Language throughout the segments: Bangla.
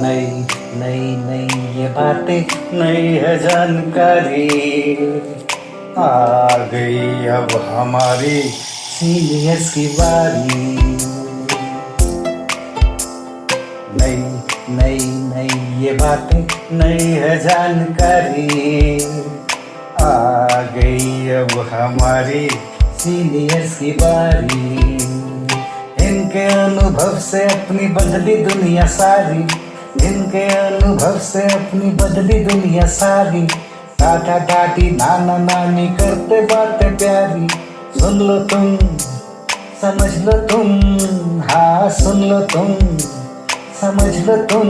नई नई नई ये बातें नई है जानकारी, आ गई अब हमारी सीनियर्स की बारी। नई नई नई ये बातें नई है जानकारी, आ गई अब हमारी सीनियर्स की बारी। इनके अनुभव से अपनी बदली दुनिया सारी, इनके अनुभव से अपनी बदली दुनिया सारी। टाटा टाटी नाना नानी करते बातें प्यारी। सुन लो तुम, समझ लो तुम, हाँ सुन लो तुम, समझ लो तुम,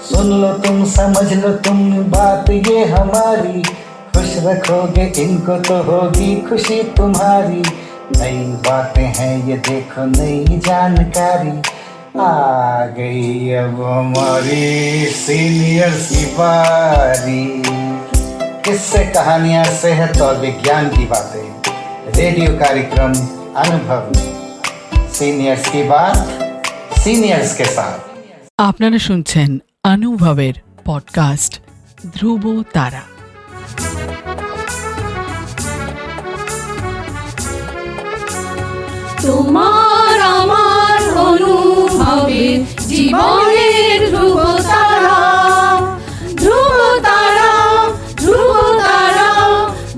सुन लो तुम, समझ लो तुम, बात ये हमारी। खुश रखोगे इनको तो होगी खुशी तुम्हारी। नई बातें हैं ये देखो नई जानकारी, आ गई अब हमारी सीनियर्स की बारी। किस्से कहानियां सेहत और विज्ञान की बातें, रेडियो कार्यक्रम अनुभव, सीनियर्स की बात सीनियर्स के साथ। আপনারা শুনছেন অনুভবের পডকাস্ট ধ্রুব তারা। তোমার আমার অনুভবের জীবনের ধ্রুব তারা, ধ্রুব তারা, ধ্রুব তারা,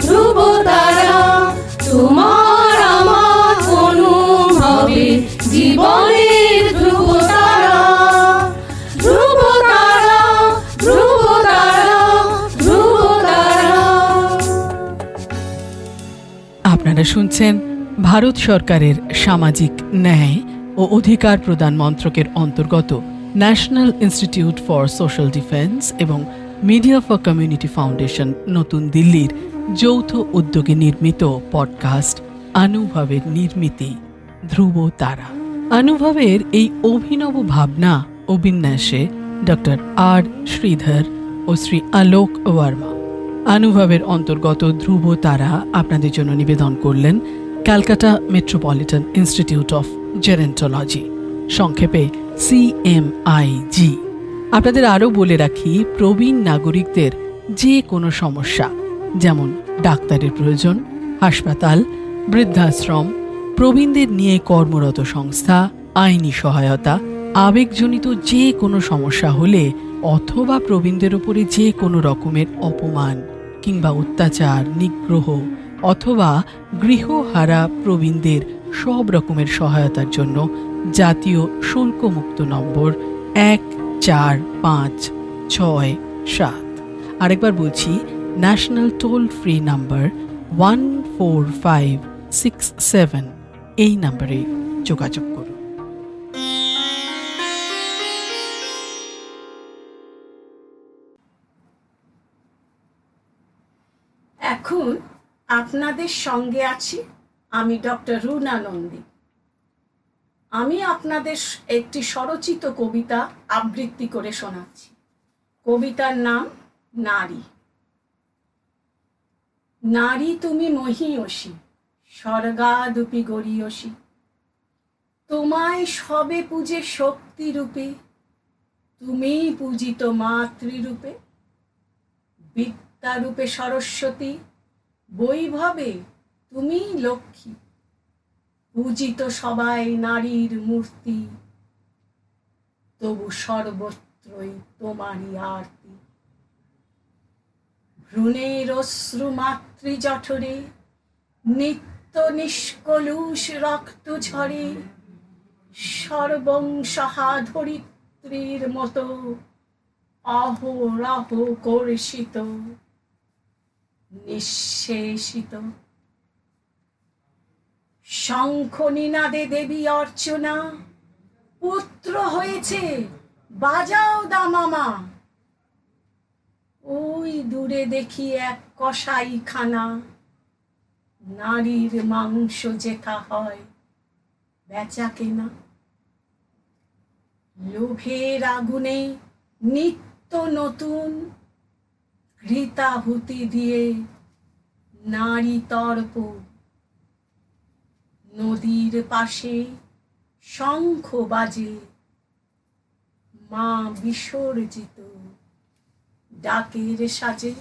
ধ্রুব তারা। তোমার আমার অনুভবের জীবনের ধ্রুব তারা, ধ্রুব তারা, ধ্রুব তারা, ধ্রুব তারা। আপনারা শুনছেন ভারত সরকারের সামাজিক ন্যায় ও অধিকার প্রদান মন্ত্রকের অন্তর্গত national institute for social defence এবং মিডিয়া ফর কমিউনিটি ফাউন্ডেশন নতুন দিল্লির যৌথ উদ্যোগে নির্মিত পডকাস্ট অনুভবের নির্মিতি ধ্রুব তারা। অনুভবের এই অভিনব ভাবনা ও বিন্যাসে ডক্টর আর শ্রীধর ও শ্রী আলোক ওয়ার্মা। অনুভবের অন্তর্গত ধ্রুব তারা আপনাদের জন্য নিবেদন করলেন Calcutta metropolitan institute of gerontology, সংক্ষেপে CMIG। আপনাদের আরও বলে রাখি, প্রবীণ নাগরিকদের যে কোনো সমস্যা, যেমন ডাক্তারের প্রয়োজন, হাসপাতাল, বৃদ্ধাশ্রম, প্রবীণদের নিয়ে কর্মরত সংস্থা, আইনি সহায়তা, আবেগজনিত যে কোনো সমস্যা হলে অথবা প্রবীণদের উপরে যে কোনো রকমের অপমান কিংবা অত্যাচার, নিগ্রহ অথবা গৃহহারা প্রবীণদের সব রকমের সহায়তার জন্য জাতীয় শুল্কমুক্ত নম্বর 145667। আরেকবার বলছি, ন্যাশনাল টোল ফ্রি নাম্বার 14567, এই নম্বরে যোগাযোগ করুন। এখন আপনাদের সঙ্গে আছি আমি ডক্টর রুনা নন্দী। আমি আপনাদের একটি স্বরচিত কবিতা আবৃত্তি করে শোনাচ্ছি। কবিতার নাম নারী। নারী তুমি মহীয়সী, স্বর্গাদপি গরীয়সী। তোমায় সবে পূজে শক্তি রূপে, তুমি পূজিত মাতৃরূপে। বিদ্যারূপে সরস্বতী, বৈভবে তুমি লক্ষ্মী। পূজিত সবাই নারীর মূর্তি, তবু সর্বত্রই তোমারই আরতি। ভ্রূণের অশ্রু মাতৃজঠরে, নিত্য নিষ্কলুষ রক্ত ঝরে। সর্বংসহা ধরিত্রীর মতো, অহরহ কর্ষিত নিঃশেষিত। শঙ্খ নিনাদে দেবী অর্চনা, পুত্র হয়েছে বাজাও দামামা। ওই দূরে দেখি এক কসাইখানা, নারীর মাংস যেথা হয় বেচা কেনা। লোভের আগুনে নিত্য নতুন, ঘৃতাহুতি দিয়ে নারী তর্প। নদীর পাশে শঙ্খ বাজে, মা বিসর্জিত ডাকের সাজে।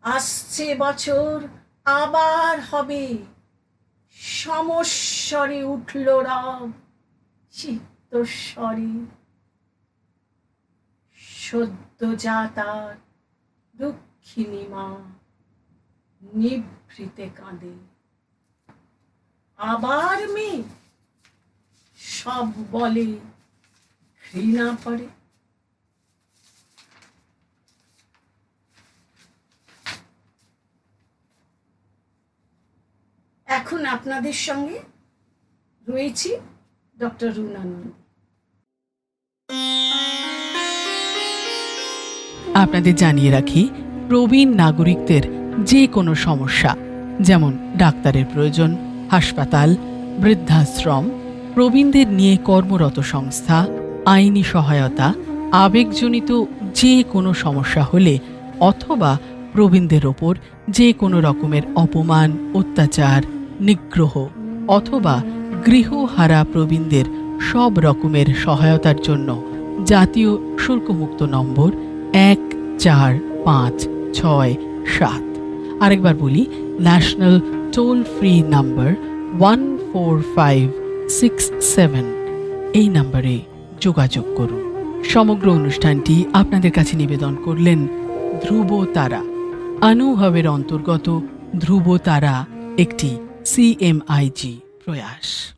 আসছে বছর আবার হবে, সমস্বরে উঠল রব চিত্তস্বরে। সদ্য জাতার দুঃখিনী মা নিভৃতে কাঁদে। আবার মেয়ে সব বলে ঘৃণা করে। এখন আপনাদের সঙ্গে রয়েছি ডক্টর রুনা নন্দী। আপনাদের জানিয়ে রাখি, প্রবীণ নাগরিকদের যে কোনো সমস্যা, যেমন ডাক্তারের প্রয়োজন, হাসপাতাল, বৃদ্ধাশ্রম, প্রবীণদের নিয়ে কর্মরত সংস্থা, আইনি সহায়তা, আবেগজনিত যে কোনো সমস্যা হলে অথবা প্রবীণদের ওপর যে কোনো রকমের অপমান, অত্যাচার, নিগ্রহ অথবা গৃহহারা প্রবীণদের সব রকমের সহায়তার জন্য জাতীয় শুল্কমুক্ত নম্বর 145667। আরেকবার বলি, ন্যাশনাল টোল ফ্রি নাম্বার 14567। এই নম্বরে যোগাযোগ করুন। সমগ্র অনুষ্ঠানটি আপনাদের কাছে নিবেদন করলেন ধ্রুব তারা। অনুভবের অন্তর্গত ধ্রুব তারা একটি CMIG প্রয়াস।